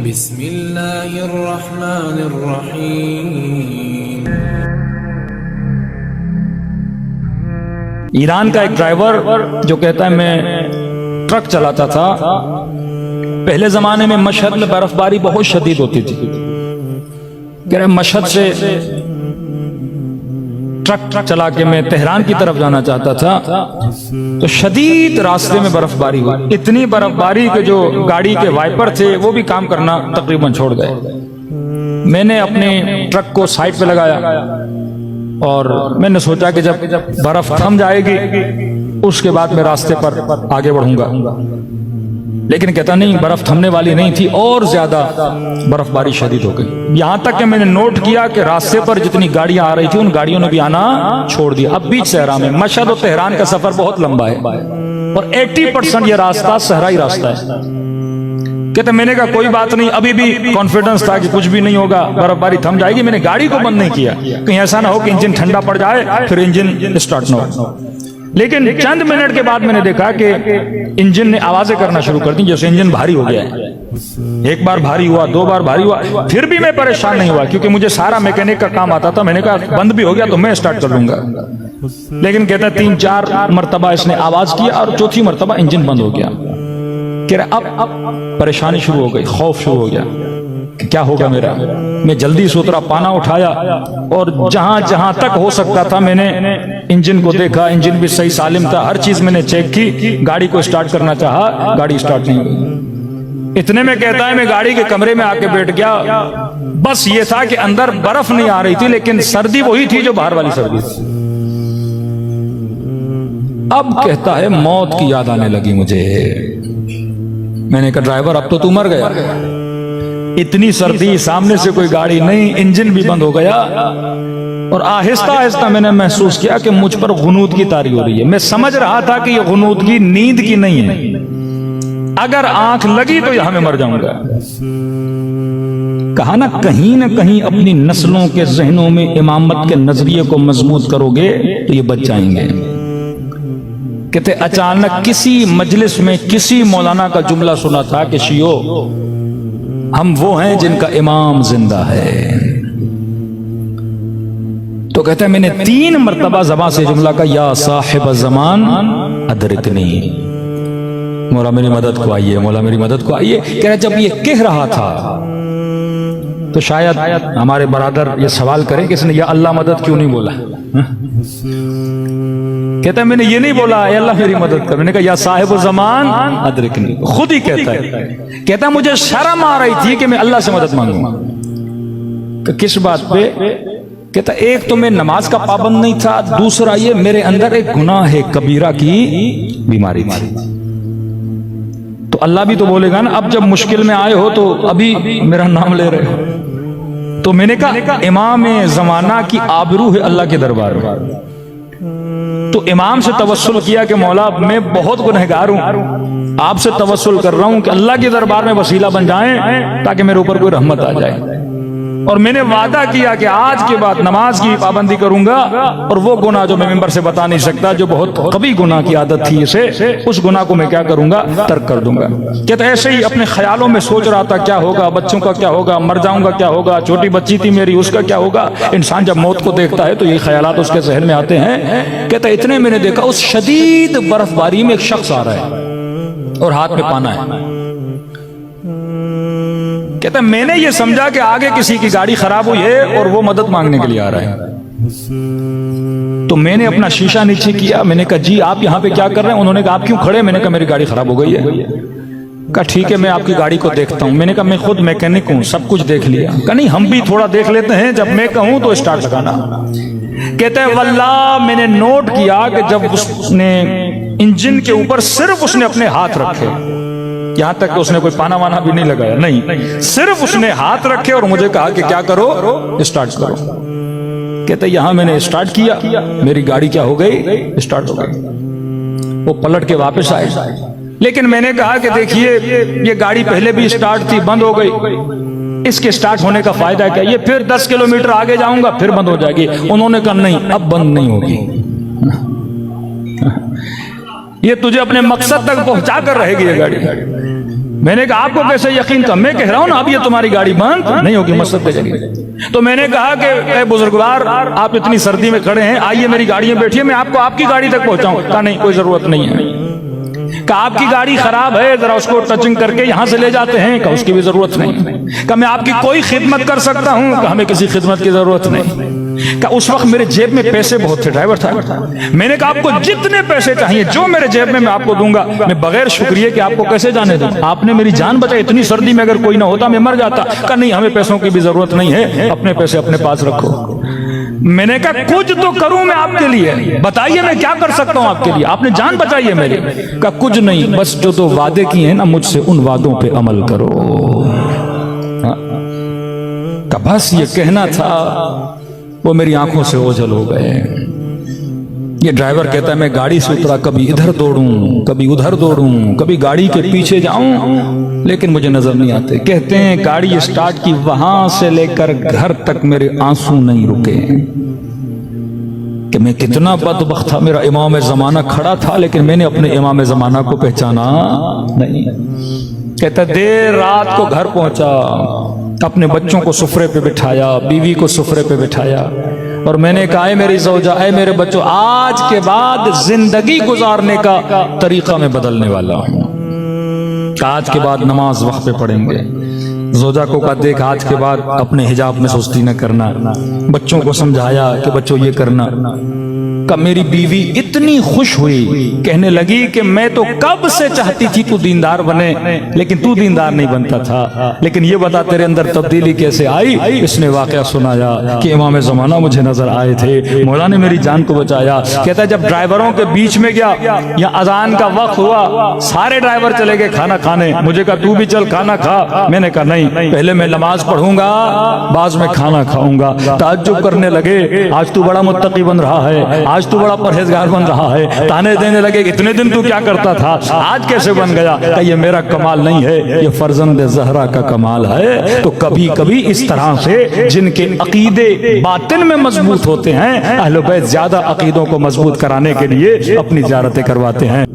بسم اللہ الرحمن الرحیم۔ ایران کا ایک ڈرائیور جو کہتا ہے میں ٹرک چلاتا تھا، پہلے زمانے میں مشہد میں برف باری بہت شدید ہوتی تھی، کہہ رہے مشہد سے ٹرک چلا کے میں تہران کی طرف جانا چاہتا تھا تو شدید راستے میں برف باری ہوئی، اتنی برف باری کہ جو گاڑی کے وائپر تھے وہ بھی کام کرنا تقریباً چھوڑ گئے۔ میں نے اپنے ٹرک کو سائڈ پہ لگایا اور میں نے سوچا کہ جب برف تھم جائے گی اس کے بعد میں راستے پر آگے بڑھوں گا، لیکن کہتا نہیں، برف تھمنے والی نہیں تھی اور زیادہ برف باری شدید ہو گئی، یہاں تک کہ میں نے نوٹ کیا کہ راستے پر جتنی گاڑیاں آ رہی تھی ان گاڑیوں نے بھی آنا چھوڑ دیا۔ اب بیچ صحرا میں مشہد اور تہران کا سفر بہت لمبا ہے اور 80% یہ راستہ صحرائی راستہ ہے۔ کہتے میں نے کہا کوئی بات نہیں، ابھی بھی کانفیڈنس تھا کہ کچھ بھی نہیں ہوگا، برف باری تھم جائے گی، میں نے گاڑی کو بند نہیں کیا، کہیں ایسا نہ ہو کہ انجن ٹھنڈا پڑ جائے پھر انجن اسٹارٹ نہ ہو۔ لیکن چند منٹ کے بعد میں نے دیکھا کہ انجن نے آوازیں کرنا شروع کر دی، جیسے انجن بھاری ہو گیا ہے۔ ایک بار بھاری ہوا، دو بار بھاری ہوا، پھر بھی میں پریشان نہیں ہوا کیونکہ مجھے سارا میکینک کا کام آتا تھا۔ میں نے کہا بند بھی ہو گیا تو میں اسٹارٹ کر لوں گا، لیکن کہتا 3-4 مرتبہ اس نے آواز کیا اور چوتھی مرتبہ انجن بند ہو گیا۔ کہہ رہا اب پریشانی شروع ہو گئی، خوف شروع ہو گیا کہ کیا ہوگا میرا۔ میں جلدی سے اترا، پانا اٹھایا اور جہاں جہاں تک ہو سکتا تھا میں نے انجن کو دیکھا، انجن بھی صحیح سالم تھا، ہر چیز میں نے چیک کی، گاڑی کو اسٹارٹ کرنا چاہا، گاڑی اسٹارٹ نہیں ہوئی۔ اتنے میں کہتا ہے میں گاڑی کے کمرے میں آ کے بیٹھ گیا، بس یہ تھا کہ اندر برف نہیں آ رہی تھی لیکن سردی وہی تھی جو باہر والی سردی تھی۔ اب کہتا ہے موت کی یاد آنے لگی مجھے۔ میں نے کہا ڈرائیور اب تو مر گیا، اتنی سردی، سامنے سے کوئی گاڑی نہیں، انجن بھی بند ہو گیا، اور آہستہ آہستہ میں نے محسوس کیا کہ مجھ پر غنودگی طاری ہو رہی ہے۔ میں سمجھ رہا تھا کہ یہ غنودگی نیند کی نہیں ہے، اگر آنکھ لگی تو یہاں میں مر جاؤں گا۔ کہا نہ کہیں اپنی نسلوں کے ذہنوں میں امامت کے نظریے کو مضبوط کرو گے تو یہ بچ جائیں گے۔ کہتے اچانک کسی مجلس میں کسی مولانا کا جملہ سنا تھا کہ شیعو ہم وہ ہیں جن کا امام زندہ ہے۔ تو کہتا ہے میں نے 3 مرتبہ زبان سے جملہ کہا یا صاحب الزمان ادرکنی، مولا میری مدد کو آئیے، مولا میری مدد کو آئیے۔ کہہ رہا جب یہ کہہ رہا تھا تو شاید ہمارے برادر یہ سوال کریں کہ اس نے یا اللہ مدد کیوں نہیں بولا۔ کہتا ہے میں نے یہ نہیں بولا اے اللہ میری مدد کر، میں نے کہا یا صاحب الزمان ادرکنی، خود ہی کہتا ہے۔ کہتا ہے مجھے شرم آ رہی تھی کہ میں اللہ سے مدد مانگوں۔ کہ کس بات پہ؟ کہتا ایک تو میں نماز کا پابند نہیں تھا، دوسرا یہ میرے اندر ایک گناہ کبیرہ کی بیماری تھی۔ تو اللہ بھی تو بولے گا نا اب جب مشکل میں آئے ہو تو ابھی میرا نام لے رہے ہو۔ تو میں نے کہا امام زمانہ کی آبرو ہے اللہ کے دربار میں، تو امام سے توسل کیا کہ مولا میں بہت گنہگار ہوں، آپ سے توسل کر رہا ہوں کہ اللہ کے دربار میں وسیلہ بن جائیں تاکہ میرے اوپر کوئی رحمت آ جائے۔ اور میں نے وعدہ کیا کہ آج کے بعد نماز کی پابندی کروں گا، اور وہ گناہ جو میں ممبر سے بتا نہیں سکتا، جو بہت کبھی گناہ کی عادت تھی اسے، اس گناہ کو میں کیا کروں گا، ترک کر دوں گا۔ کہتا ایسے ہی اپنے خیالوں میں سوچ رہا تھا کیا ہوگا، بچوں کا کیا ہوگا، مر جاؤں گا کیا ہوگا، چھوٹی بچی تھی میری اس کا کیا ہوگا۔ انسان جب موت کو دیکھتا ہے تو یہ خیالات اس کے ذہن میں آتے ہیں۔ کہتا اتنے میں نے دیکھا اس شدید برف باری میں ایک شخص آ رہا ہے اور ہاتھ میں پانا ہے۔ کہتا میں نے یہ سمجھا کہ آگے کسی کی گاڑی خراب ہوئی ہے اور وہ مدد مانگنے کے لیے آ رہا ہے، تو میں نے اپنا شیشہ نیچے کیا، میں نے کہا جی آپ یہاں پہ کیا کر رہے ہیں؟ انہوں نے کہا آپ کیوں کھڑے؟ میں نے کہا میری گاڑی خراب ہو گئی ہے۔ کہا ٹھیک ہے میں آپ کی گاڑی کو دیکھتا ہوں۔ میں نے کہا میں خود میکینک ہوں، سب کچھ دیکھ لیا۔ کہا نہیں ہم بھی تھوڑا دیکھ لیتے ہیں، جب میں کہوں تو اسٹارٹ لگانا۔ کہتا ہے واللہ میں نے نوٹ کیا کہ جب اس نے انجن کے اوپر صرف اس نے اپنے ہاتھ رکھے، یہاں تک کہ اس نے کوئی پانا وانا بھی نہیں لگایا، نہیں، صرف اس نے ہاتھ رکھے اور مجھے کہا کہ کیا کرو، اسٹارٹ کرو۔ کہتے یہاں میں نے اسٹارٹ کیا، میری گاڑی کیا ہو گئی، اسٹارٹ ہو گئی۔ وہ پلٹ کے واپس آئے، لیکن میں نے کہا کہ دیکھیے یہ گاڑی پہلے بھی اسٹارٹ تھی، بند ہو گئی، اس کے اسٹارٹ ہونے کا فائدہ کیا؟ یہ پھر 10 کلومیٹر آگے جاؤں گا پھر بند ہو جائے گی۔ انہوں نے کہا نہیں اب بند نہیں ہوگی، یہ تجھے اپنے مقصد تک پہنچا کر رہے گی یہ گاڑی۔ میں نے کہا آپ کو کیسے یقین تھا؟ میں کہہ رہا ہوں نا اب یہ تمہاری گاڑی بند نہیں ہوگی مسجد کے ذریعے. تو میں نے کہا کہ اے بزرگوار آپ اتنی سردی میں کھڑے ہیں، آئیے میری گاڑی میں بیٹھیے، میں آپ کو آپ کی گاڑی تک پہنچاؤں. کہا نہیں کوئی ضرورت نہیں ہے. کہا آپ کی گاڑی خراب ہے، ذرا اس کو ٹچنگ کر کے یہاں سے لے جاتے ہیں. کہا اس کی بھی ضرورت نہیں. کہا میں آپ کی کوئی خدمت کر سکتا ہوں. کہا ہمیں کسی خدمت کی ضرورت نہیں. کہ اس وقت میرے جیب میں پیسے بہت تھے، ڈرائیور تھا. میں نے کہا آپ کو جتنے پیسے چاہیے جو میرے جیب میں آپ کو دوں گا. میں بغیر شکریہ کہ آپ کو کیسے جانے دوں؟ آپ نے میری جان بچائی، اتنی سردی میں اگر کوئی نہ ہوتا میں مر جاتا. کہ نہیں ہمیں پیسوں کی بھی ضرورت نہیں ہے، اپنے پیسے اپنے پاس رکھو. میں نے کہا کچھ تو کروں میں آپ کے لیے، بتائیے میں کیا کر سکتا ہوں آپ کے لیے؟ آپ نے جان بچائی ہے میری. کہا کچھ نہیں، بس جو تو وعدے کیے ہیں نا مجھ سے ان وعدوں پہ عمل کرو. کہ بس یہ کہنا تھا، وہ میری آنکھوں سے اوجھل ہو گئے. یہ ڈرائیور کہتا ہے میں گاڑی سے اترا، کبھی ادھر دوڑوں کبھی ادھر دوڑوں، کبھی گاڑی کے پیچھے جاؤں لیکن مجھے نظر نہیں آتے. کہتے ہیں گاڑی اسٹارٹ کی، وہاں سے لے کر گھر تک میرے آنسو نہیں رکے کہ میں کتنا بدبخت تھا. میرا امام زمانہ کھڑا تھا لیکن میں نے اپنے امام زمانہ کو پہچانا نہیں. کہتا دیر رات کو گھر پہنچا، اپنے بچوں کو سفرے پہ بٹھایا، بیوی کو سفرے پہ بٹھایا، اور میں نے کہا اے میری زوجہ، اے میرے بچوں، آج کے بعد زندگی گزارنے کا طریقہ میں بدلنے والا ہوں. آج کے بعد نماز وقت پہ پڑھیں گے. زوجہ کو کہا دیکھ آج کے بعد اپنے حجاب میں سستی نہ کرنا. بچوں کو سمجھایا کہ بچوں یہ کرنا. کہ میری بیوی اتنی خوش ہوئی، کہنے لگی کہ میں تو کب سے چاہتی تھی تو دیندار بنے، لیکن تو دیندار نہیں بنتا تھا، لیکن یہ بتا تیرے اندر تبدیلی کیسے آئی؟ اس نے واقعہ سنایا کہ امام زمانہ مجھے نظر آئے تھے، مولا نے میری جان کو بچایا. کہتا ہے جب ڈرائیوروں کے بیچ میں گیا یا اذان کا وقت ہوا، سارے ڈرائیور چلے گئے کھانا کھانے. مجھے کہا تو بھی چل کھانا کھا. میں نے کہا نہیں، پہلے میں نماز پڑھوں گا، بعد میں کھانا کھاؤں گا. تعجب کرنے لگے، آج تو بڑا متقی بن رہا ہے، آج تو بڑا پرہیزگار بن رہا ہے. تانے دینے لگے اتنے دن تو کیا کرتا تھا، آج کیسے بن گیا؟ کہ یہ میرا کمال نہیں ہے، یہ فرزند زہرا کا کمال ہے. تو کبھی کبھی اس طرح سے جن کے عقیدے باطن میں مضبوط ہوتے ہیں، اہل بیت زیادہ عقیدوں کو مضبوط کرانے کے لیے اپنی زیارتیں کرواتے ہیں.